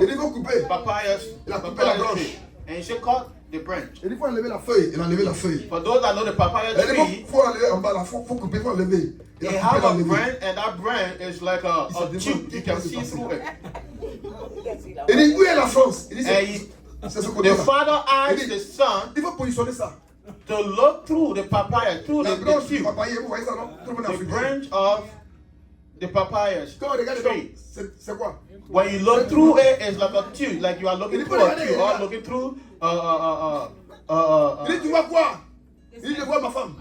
Il dit, il faut couper. papayas, Il a coupé la papayas branche. tree. And he said, cut the branch. Il dit, il faut enlever la feuille. Il a enlevé la feuille. For those that know the papaya Il dit, tree, faut enlever en bas, là, faut couper, faut enlever. They have a branch, and that branch is like a tube. You can see through it. Il dit, où est la France? Il dit, And c'est ce the côté-là. father asked the son Il faut positionner ça. to look through the papaya, through La the branche du tube, papayer, vous voyez ça, non? Tout le monde est the africain. branch of the papayas Quand on regarde dedans, tree. c'est quoi? When you look through it, it's like a tube, like you are looking through a tube, or looking through Il dit, tu vois quoi? Il dit, je vois ma femme.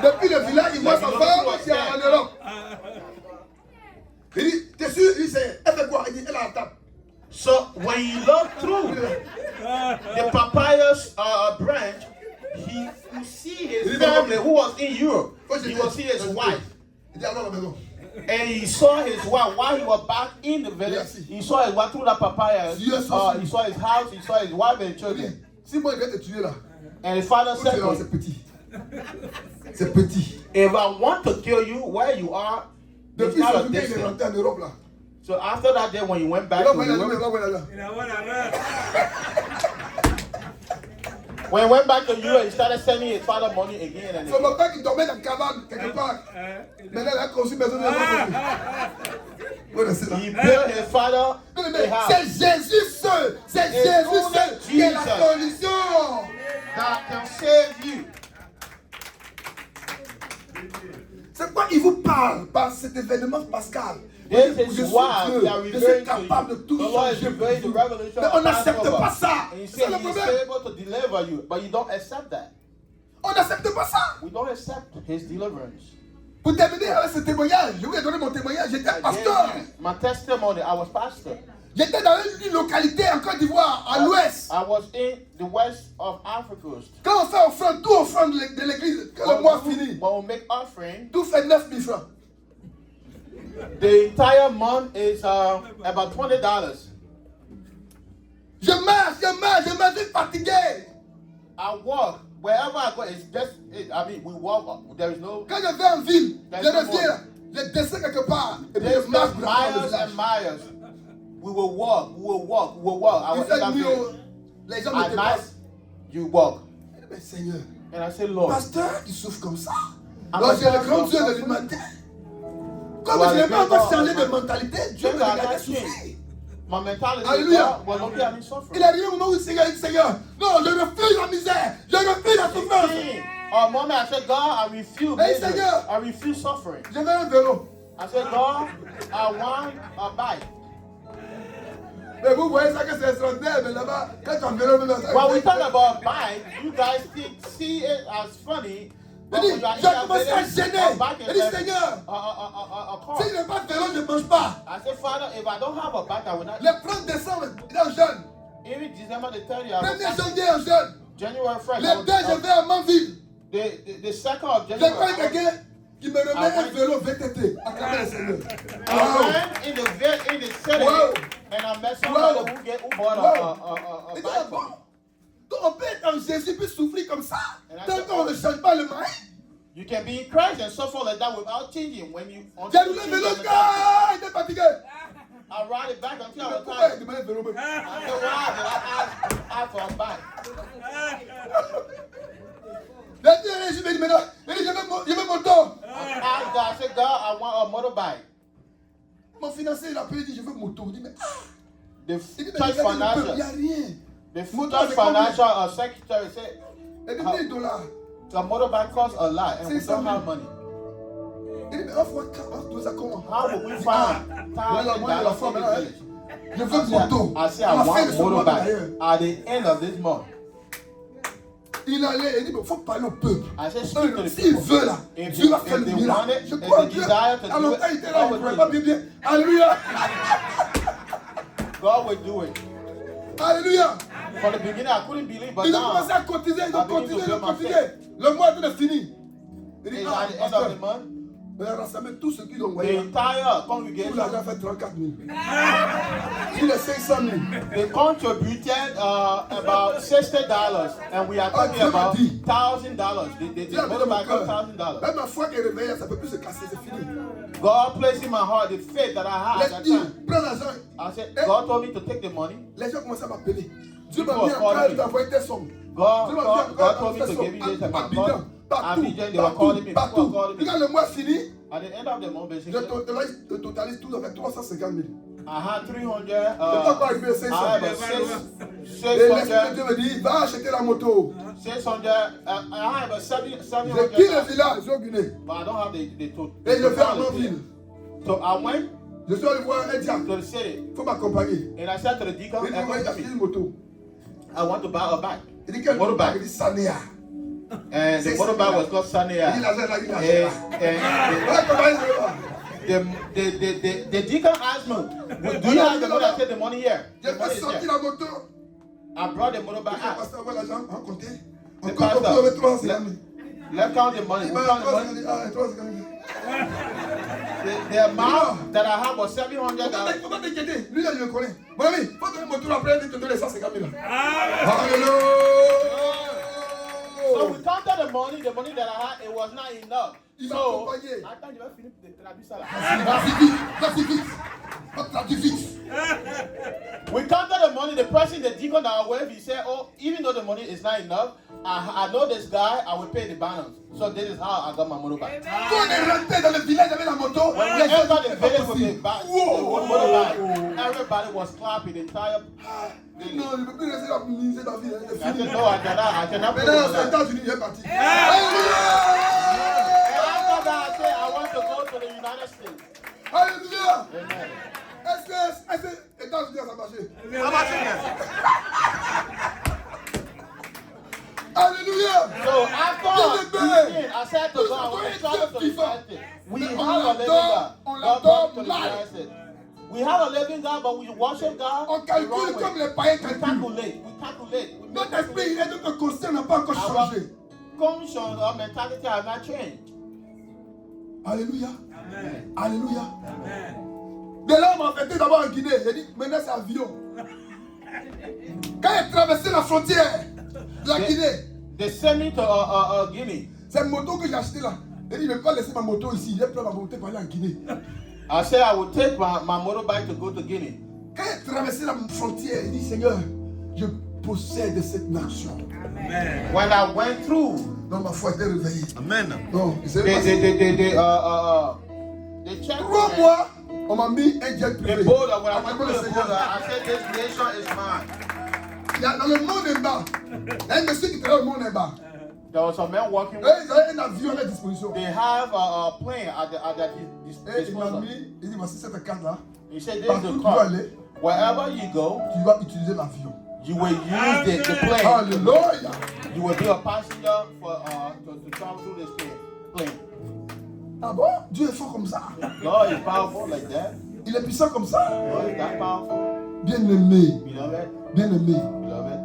Depuis le village, il voit sa femme qui est en Europe. Il dit, t'es sûr? Il dit, elle fait quoi? Il dit, elle a la table. So when you look through the papayas branch, he will see his family who was in Europe. He will see his wife. Il dit, alors la maison. And he saw his wife while he was back in the village. He saw his wife through the papayas. He saw his house. He saw his wife and children. Si moi je vais te tuer là, And his father said, to him, c'est petit. C'est petit. if I want to kill you where you are, it's Depuis not ce a jour, il est distance. rentré en Europe là. So after that day, when he went back Il va to voir là, il Europe, va voir là. when he went back to Europe, he started sending his father money again and Son again. papa qui dormait dans la cabane quelque part. Maintenant, il a construit une maison de là. He built his father Non, a mais house c'est Jésus seul. C'est Et Jésus only seul qui est la Jesus. solution. that can save you. C'est quoi il vous parle par cet événement pascal? This Je is suis why Dieu. we are Je suis referring to capable de you. tout The Lord is changer. revealing the revelation Mais of on n'accepte Passover. pas ça. And he C'est said le he's problème. able to deliver you, but you don't accept that. On n'accepte pas ça. We don't accept his deliverance. Pour terminer avec ce témoignage, je vous ai donné mon témoignage. J'étais I pasteur. gave you my testimony. I was pastor. J'étais dans une localité en Côte d'Ivoire, à l'ouest. I was in the west of Africa. Quand on fait offrande, tout offrande de l'église, quand le mois finit, When we make offering, tout fait 9 000 francs. the entire month is about $20. Je marche, je suis fatigué. I walk wherever I go. It's just, we walk. There is no. Quand je vais en ville, That's je the reviens, je descends quelque part, et puis There's je marche just pour rentrer dans le miles village. and miles. We will walk. We will walk. We will walk. I Il was fait in that nuit, village. les gens me At night, dépassent. you walk. Mais Seigneur, And I say, Lord, pasteur qui souffre comme ça. I'm Donc a j'ai le pastor grand Dieu de suffering. l'humanité. Comme Well, je n'ai the pas encore people- changé de mentalité, Dieu me Things are regardait not souffrir. changed. My mentality Hallelujah. is, well, look at me Il suffering. est arrivé un moment où le Seigneur dit, Seigneur, non, je refuse la misère, je refuse la souffrance. A moment I said, God, I refuse Hey, misery. Seigneur. I refuse suffering. Je veux un vélo. I said, God, I want a bike. Mais vous voyez ça que c'est extraordinaire, mais là-bas, quand tu as un vélo, maintenant, ça. When we talk about bike, you guys see it as funny. But Il dit, when you are j'ai commencé à village, gêner. a bike Il is dit, like Seigneur, a car. si je n'ai pas de vélo, je ne mange pas. I said, Father, if I don't have a bike, I will not. Le 1er décembre, il est jeune. Even December the 30th, 1er janvier, un jeune. January 1st, Le 2, je vais à Manville. the 2nd of J'ai January, pas quelqu'un qui me remet un vélo VTT. Acclamez le Seigneur. I went in the city Wow. and I met somebody Wow. who bought a Il dit, bike ah for bon? me. Donc on peut être en Jésus puis souffrir comme ça. And I Tant said, qu'on ne change pas le mind. You can be in Christ and suffer like that without changing. When you J'ai roulé le vélo, il était fatigué. I ride it back until I was Pourquoi il tired. demande un vélo même? I said, why did I ask for a bike? Je me dis, maintenant, je veux mon dos. I asked God, I said, God, I want a motorbike. Mon financier, il a appelé, il dit, je veux mon moto. Il dit, mais The il dit, mais church regardez le peuple, il n'y a financial, rien. the Moto, church c'est combien? financial secretary said, Il dit, $1000. the motorbike costs a lot and we C'est don't ça. have money. Il dit, mais offre-moi ça comment? How would we find Voilà, moi, il a fait, $1,000 in maintenant, the village? je veux mon moto. I said, À I la fin want de ce mois d'ailleurs. motorbike at the end of this month. Il allait, il dit, mais il faut parler au peuple. I said, speak to the S'il people. veut là, If Dieu va they- faire if le they want miracle. it, Je if crois en they Dieu. desire to À do longtemps, it, il était là, God il ne will pouvait do pas it. bien bien. Alléluia. God will do it. Alléluia. From the beginning, I couldn't believe, but Ils ont now, commencé à cotiser, ils ont I begin to continué, ils build ont my continué. faith. Le mois est fini. Il dit, it's ah, at the end of pasteur, the month, on a rassemblé tous ceux qui ont the envoyé. entire Tout congregation, l'argent fait 34 000. Sur les 500 000. they contributed about $60, and we are talking Dieu m'a about dit. $1,000. The Dieu a mis dans mon motorbike cost cœur. $1,000. Même ma foi qui est réveillée, ça ne peut plus se casser, c'est fini. God placed in my heart the faith that I had at Laisse that dire, time. prends l'argent. I said, God told me to take the money. Les gens commencent à m'appeler. Dieu m'a People mis are en calling train me. d'envoyer tes sommes. God Dieu m'a told me to mis give you this amount. Abidjan. Partout, Abidjan, they were calling me. partout, People were calling partout. me. Quand le mois finit, At the end of the month, je basically, totalise tout avec 350 000. I had 300. Je pas encore arrivé à 500. I had Et l'Esprit de Dieu me dit, va acheter la moto. 600. I have a 700. Je quitte le village, au Guinée. But I don't have the total. Et je vais à Montville. So I went Je suis allé voir un diable. to the city Il faut m'accompagner. and I said to the deacon, Il dit, on va acheter une moto. I want to buy a bike. Il dit, quelle moto? Motorbike. Il dit, Sanea. And the motorbike was called Il dit, Sania. l'argent là, il a And Voilà comment il se va. the deacon asked me, do you have the money? I said, the money here. Je The money vais is sortir here. la moto. I brought the Il motorbike dit, out. pasteur, on va l'argent, on va compter. On The compte pastor, avec 350 000. let's count the money. Il We m'a count the 350 money. 000. Ah, 350 000. The amount that I have was $700. Faut pas t'inquiéter. Lui, là, je le connais. Mon ami, faut donner mon tour après, il te donne les 150 000. Alléluia. So we counted the money that I had, it was not enough. Il m'a So, accompagné. attends, je vais finir de traduire ça là. Vas-y vite. Va traduire vite. We counted the money, the person, the deacon that I with, he said, oh, even though the money is not enough, I know this guy, I will pay the balance. So this is how I got my motorbike. Quand on est rentré dans le village avec la moto, When we les gens entered the étaient pas village with the possible. motorbike, everybody was clapping, the entire village. Non, je ne peux plus rester dans ministère dans la ville. C'est I said, fini. no, I cannot pay Maintenant, for aux that. États-Unis, il est parti. And Alléluia. after that, I said, I want to go to the United States. Alléluia. Amen. Est-ce que États-Unis, ça a marché? Alléluia. So after preaching, I said to God, we travel to the United States. We have a living God. God brought to the United States. We have a living God, but we worship God On the calcule wrong comme way. les païens We calculent. calculate. We calculate. We make Notre esprit, il calculate. est notre conscient n'a pas encore Our changé. conscience or mentality have not changed. Alléluia. Alléluia. De là, on m'a affecté d'abord en Guinée. Il dit, maintenant c'est avion. Quand il traversé la frontière de la Guinée, They sent me to Guinea. c'est une moto que j'ai achetée là. Il dit, je ne vais pas laisser ma moto ici. Il est prêt à ma moto pour aller en Guinée. I said I would take my motorbike to go to Guinea. Quand il traversé la frontière, il dit, Seigneur, je possède cette nation. When I went through, Donc ma foi était réveillée. Amen. Non, il s'est they checked 3 me. mois, on m'a mis un jet The privé. border, when I Après, went to le the Seigneur, border, I said, this nation is mine. il y a dans le monde en bas, il y a un monsieur qui travaille au monde en bas. There was some men working Et with. ils avaient un avion à leur disposition. They have a plane at their Et il m'a disposal. mis, il dit, voici cette carte là. He said, this is Partout the où tu vas car. aller, Wherever you go, tu vas utiliser l'avion. you will use the plane. Alléluia. You will be a passenger for to travel through this plane. Ah bon? Dieu est fort comme ça. God is powerful like that. Il est puissant comme ça. God is that powerful. Bien-aimé, Beloved, bien-aimé. beloved.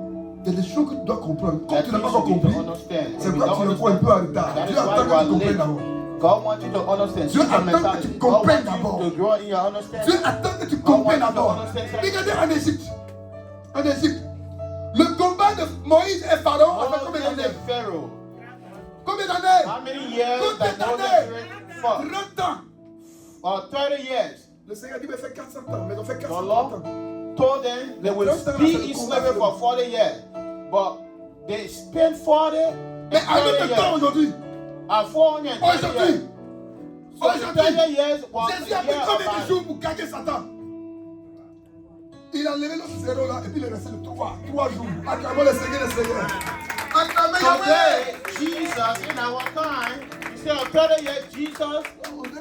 Il y a des choses que tu dois comprendre. Comme That tu n'as pas things encore you need to compris, understand. c'est If you pourquoi tu don't es un peu en understand, retard. that is Dieu why attend you que are tu comprennes late. d'abord. God wants you to understand. Dieu Seek your attend que mentality. tu God comprennes wants d'abord. you to grow in your Dieu understanding. attend que tu comprennes d'abord. Regardez en Égypte. En Égypte. Le combat de Moïse et Pharaon a fait combien Moses d'années? and Pharaoh. Combien d'années? How many years Combien that Moses d'années? fought? 30 ans. Or 30 years. Le Seigneur dit, mais fait 400 ans. Mais on fait The 400 Lord ans. told them they will be in slavery for 40 years. But they spent 40 Mais and à 30 notre temps years. aujourd'hui, At 430 aujourd'hui, years. So the 30 years was Jésus a a pris year combien de of jours pour gagner Satan? Il a enlevé notre zéro là et puis il est resté le 3 jours. Acclamons le Seigneur, le Seigneur. Acclamez Yahweh. Today, Jesus, in our time, you see, in 30 years, Jesus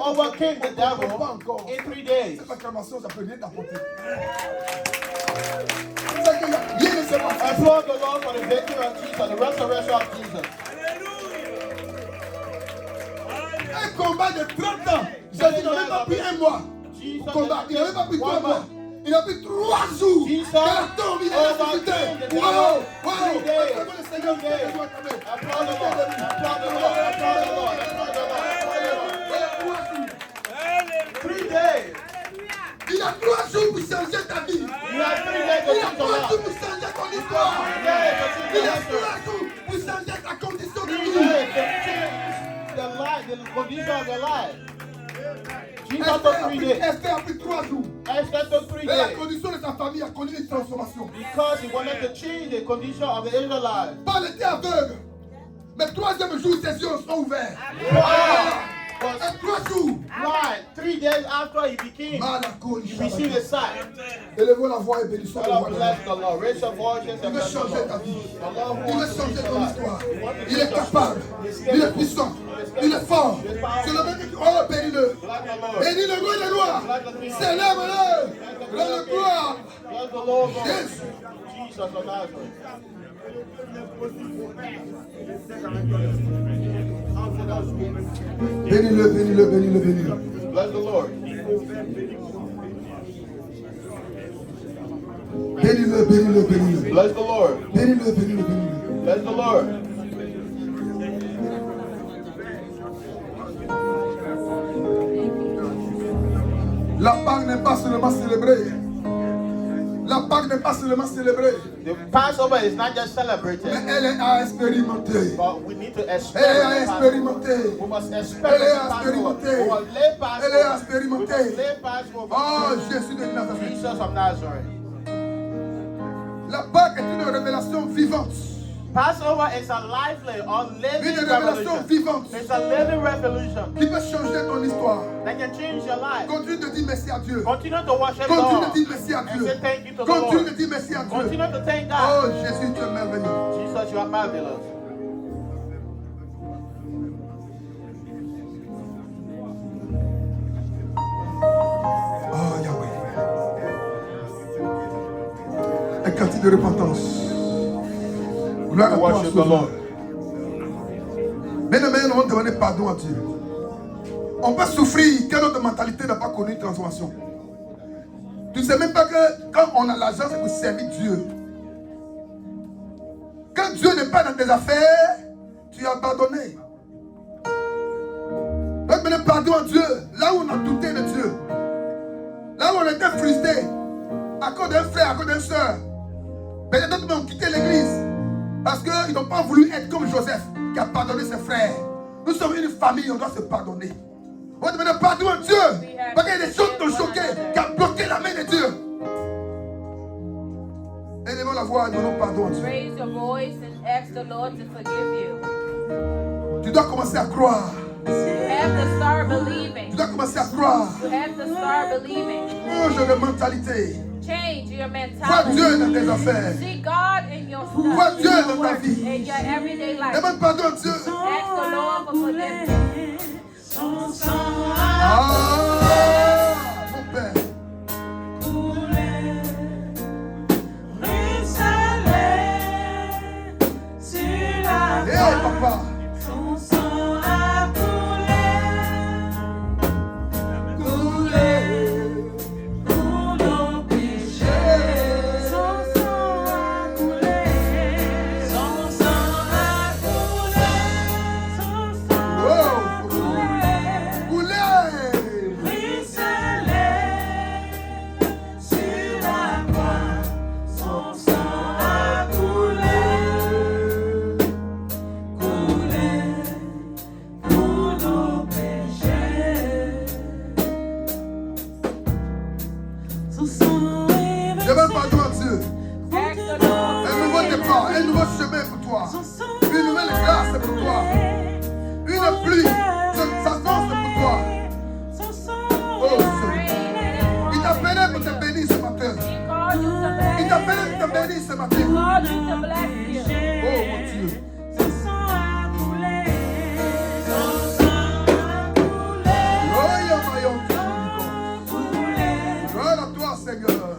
overcame the devil in 3 days. Cette acclamation, ça peut rien t'apporter. C'est qu'il y a rien de se passer. Applaud the Lord for the victory of Jesus, the resurrection of Jesus. Un combat de 30 ans. Jésus n'a même pas pris un mois. Jesus Combat. Il n'a même pas pris 3 one mois. month. Il a pris 3 jours. Jesus Dans la tombe, il a ressuscité. overcame the devil Wow, in wow. 3 days. Acclamons le Seigneur. 3 days. Applaud the Lord. Applaud the Lord. Applaud the Lord. Applaud the Lord. Applaud the Lord. 3 days. Il a 3 jours pour changer ta vie. You have 3 days to Il a change 3 your jours life. pour changer ton histoire. 3 days to change Il your a history. 3 jours pour changer ta condition de 3 vie. days to change the life, the condition of your life. Jesus took 3 days. Esther a pris 3 jours. Esther took 3 Et la days. condition de sa famille a connu une transformation. Because he wanted to change the condition of the Israelites. Paul était aveugle. Mais troisième jour, ses yeux sont ouverts. Et 3 jours. Blind. 3 days after he became, he received a sight. Élevons la voix et bénissons le God roi. bless the Lord. Raise your voices Il and veut bless the changer ta Lord. vie. The Lord Il who veut wants to changer change ton your histoire. life. Il est capable. Il est puissant. Il est fort. C'est le mec qui... Oh, bénis-le. Bless the Lord. Bénis le roi des rois. Célèbre-le. Dans le gloire. Bless the Lord. Jésus. Jesus of Nazareth. Bénis-le, bénis-le, bénis-le, bénis-le. Bless the Lord. Bénis-le, bénis-le, bénis-le. Bless the Lord. Bénis-le, bénis-le, bénis-le. Bless the Lord. La Pâque n'est pas seulement célébrée. La Pâque n'est pas seulement célébrée. The Passover is not just Mais celebrated, elle est à expérimenter. but we need to Elle est à experience Passover. expérimenter. We must Elle est experience à Passover. expérimenter. We must live Elle est à Passover. We expérimenter. must live Passover. Oh, Jésus de Nazareth. Jesus of Nazareth. La Pâque est une révélation vivante. Passover is a lively or living Une révélation revolution. vivante It's a living revolution qui peut changer ton histoire. that can change your life. Continue de dire merci à Dieu. Continue to worship Continue de God dire merci à and Dieu. say thank you to the Continue de Lord. dire merci à Dieu. Continue to thank God. Oh, Jésus, tu es merveilleux. Jesus, you are marvelous. Oh, Yahweh. Un cantique de repentance. Gloire à toi, Worship the Sauveur. Lord. Bien-aimés, nous allons demander pardon à Dieu. On peut souffrir que notre mentalité n'a pas connu une transformation. Tu ne sais même pas que quand on a l'argent, c'est pour servir Dieu. Quand Dieu n'est pas dans tes affaires, tu es abandonné. On peut demander pardon à Dieu. Là où on a douté de Dieu. Là où on était frustré. À cause d'un frère, à cause d'une soeur. Peut-être d'autres ont quitté l'église. Parce qu'ils n'ont pas voulu être comme Joseph, qui a pardonné ses frères. Nous sommes une famille, on doit se pardonner. On doit demander pardon à Dieu. Parce qu'il y a des choses qui t'ont choqué, qui ont bloqué la main de Dieu. Élevons la voix et demandons pardon à Dieu. Raise your voice and ask the Lord to forgive you. Tu dois commencer à croire. You have to start Tu believing. dois commencer à croire. You have to start believing. Change de mentalité. Change your Vois Dieu dans mentality. tes affaires. See God in your Vois stuff, Dieu in dans your ta work, vie. in your everyday life. Demande pardon à Dieu. Ask the Lord for forgiveness. Ah, mon Père. Hey, papa. Oh, couler. Demande pardon à Dieu. Ask the Lord. Un nouveau départ, un nouveau chemin pour toi. Une nouvelle grâce pour toi. Une pluie de sa force pour toi. Oh, Seigneur. Il t'appelait pour te bénir ce matin. He called you to Il bless. t'appelait pour te bénir ce He matin. called you to bless you. Oh, mon Dieu. Oh, Yamayon, gloire à toi, Seigneur.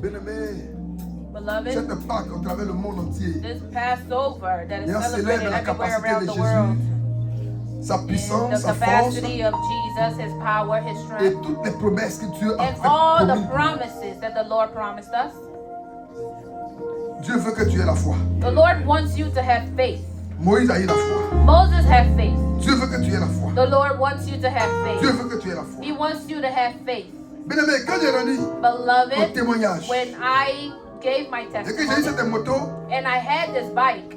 Bien-aimé, Beloved, cette Pâque à travers le monde entier. this Passover that is Et on celebrated célèbre la everywhere capacité around de the world. Jésus, sa And puissance, the sa force capacity of Jesus, His power, His et strength, toutes les promesses que Dieu a and all faites. the promises that the Lord promised us. Dieu veut que tu aies la foi. The Lord wants you to have faith. Moïse a eu la foi. Moses had faith. Dieu veut que tu aies la foi. The Lord wants you to have Dieu faith. veut que tu aies la foi. He wants you to have faith. Bien-aimé, quand j'ai rendu mon Beloved, témoignage when I gave my et que j'ai eu testimony cette moto, and I had this bike,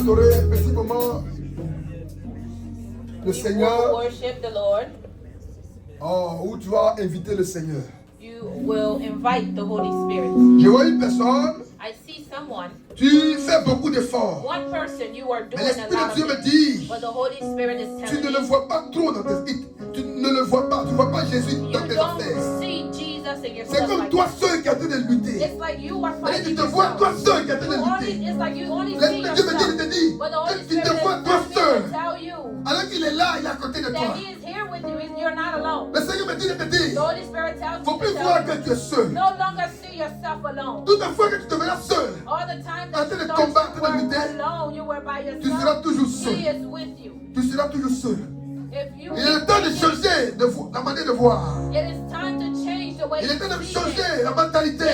adorer un petit moment le You will Seigneur. worship the Lord. Oh, où tu vas inviter le Seigneur. You will invite the Holy Spirit. Je vois une personne, I see someone, tu fais beaucoup d'efforts. one person, you are Mais doing a l'Esprit lot de Dieu of me things, dit, but the Holy Spirit is tu ne telling le you, vois pas trop dans tes vies. Tu ne le vois pas. Tu ne vois pas Jésus dans you tes affaires. don't see Jesus in your C'est stuff comme like toi that. seul qui es en train de lutter. It's like you are Et fighting tu te vois toi yourself. seul qui es en train de lutter. It's like you only see L'Esprit de Dieu me dit, il yourself. te dit, But the Holy que tu Spirit te is vois toi telling me seul. to tell you Alors qu'il est là, il est à côté de that toi. He is here with you. You're not alone. Le Seigneur me dit de te dire, The Holy Spirit tells il ne faut you plus to voir tell que tu es seul. you. No longer see yourself alone. Toute fois que tu te verras seul, All the time en that train de you combattre, thought de you lutter, were alone, you were by tu seras yourself. toujours He seul. is with you. Tu seras toujours seul. If you Il est le temps de changer la manière de voir. it is time to change the way Il est you temps de see changer it. la mentalité.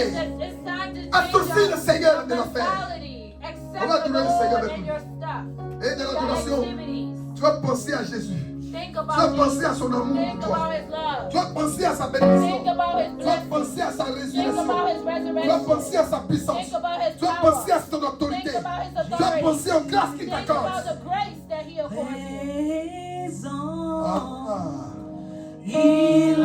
It's time to Associe change le Seigneur dans tes your affaires. mentality. On Accept va the adorer le Seigneur Lord avec in nous. your stuff. Et dans Your l'adoration, activities. tu vas penser à Jésus. Think Tu vas about penser à Jesus. son amour Think pour toi. about His love. Tu vas penser à sa Think bénédiction. about His Tu vas blessing. penser à sa Think résurrection. about His Tu vas resurrection. penser à sa puissance. Think about His Tu vas power. penser à son autorité. Think about His Tu vas authority. penser aux grâces qu'il Think about t'accorde. the grace that He affords you. Présent, Ah. il est